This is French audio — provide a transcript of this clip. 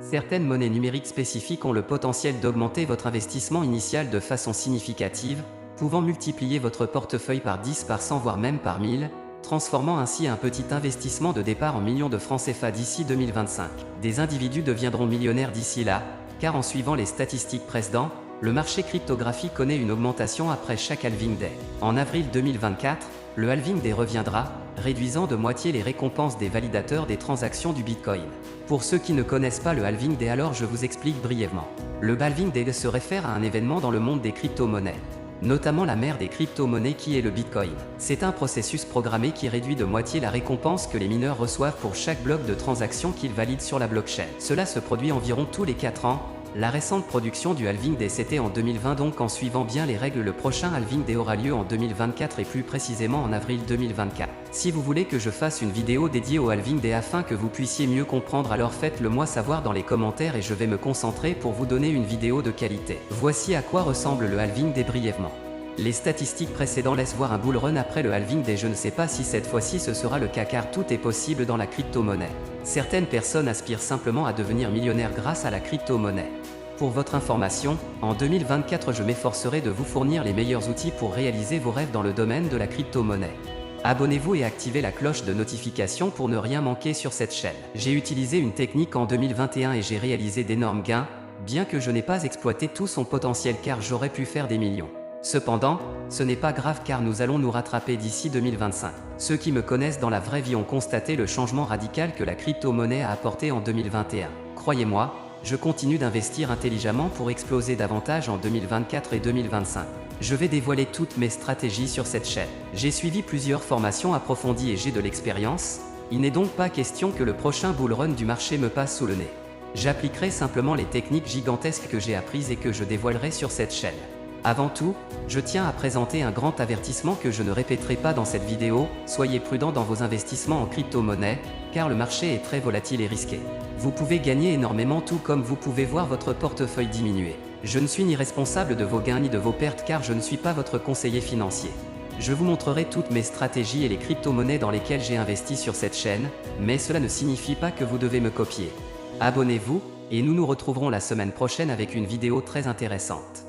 Certaines monnaies numériques spécifiques ont le potentiel d'augmenter votre investissement initial de façon significative, pouvant multiplier votre portefeuille par 10, par 100 voire même par 1000, transformant ainsi un petit investissement de départ en millions de francs CFA d'ici 2025. Des individus deviendront millionnaires d'ici là, car en suivant les statistiques précédentes, le marché cryptographique connaît une augmentation après chaque halving day. En avril 2024, le halving day reviendra, réduisant de moitié les récompenses des validateurs des transactions du Bitcoin. Pour ceux qui ne connaissent pas le halving day, alors je vous explique brièvement. Le halving day se réfère à un événement dans le monde des crypto-monnaies, notamment la mère des crypto-monnaies qui est le Bitcoin. C'est un processus programmé qui réduit de moitié la récompense que les mineurs reçoivent pour chaque bloc de transaction qu'ils valident sur la blockchain. Cela se produit environ tous les 4 ans. La récente production du halving day c'était en 2020, donc en suivant bien les règles le prochain halving day aura lieu en 2024 et plus précisément en avril 2024. Si vous voulez que je fasse une vidéo dédiée au halving day afin que vous puissiez mieux comprendre, alors faites-le moi savoir dans les commentaires et je vais me concentrer pour vous donner une vidéo de qualité. Voici à quoi ressemble le halving day brièvement. Les statistiques précédentes laissent voir un bull run après le halving day. Je ne sais pas si cette fois-ci ce sera le cas car tout est possible dans la crypto-monnaie. Certaines personnes aspirent simplement à devenir millionnaires grâce à la crypto-monnaie. Pour votre information, en 2024 je m'efforcerai de vous fournir les meilleurs outils pour réaliser vos rêves dans le domaine de la crypto-monnaie. Abonnez-vous et activez la cloche de notification pour ne rien manquer sur cette chaîne. J'ai utilisé une technique en 2021 et j'ai réalisé d'énormes gains, bien que je n'ai pas exploité tout son potentiel car j'aurais pu faire des millions. Cependant, ce n'est pas grave car nous allons nous rattraper d'ici 2025. Ceux qui me connaissent dans la vraie vie ont constaté le changement radical que la crypto-monnaie a apporté en 2021. Croyez-moi, je continue d'investir intelligemment pour exploser davantage en 2024 et 2025. Je vais dévoiler toutes mes stratégies sur cette chaîne. J'ai suivi plusieurs formations approfondies et j'ai de l'expérience. Il n'est donc pas question que le prochain bull run du marché me passe sous le nez. J'appliquerai simplement les techniques gigantesques que j'ai apprises et que je dévoilerai sur cette chaîne. Avant tout, je tiens à présenter un grand avertissement que je ne répéterai pas dans cette vidéo. Soyez prudents dans vos investissements en crypto-monnaie, car le marché est très volatile et risqué. Vous pouvez gagner énormément tout comme vous pouvez voir votre portefeuille diminuer. Je ne suis ni responsable de vos gains ni de vos pertes car je ne suis pas votre conseiller financier. Je vous montrerai toutes mes stratégies et les crypto-monnaies dans lesquelles j'ai investi sur cette chaîne, mais cela ne signifie pas que vous devez me copier. Abonnez-vous, et nous nous retrouverons la semaine prochaine avec une vidéo très intéressante.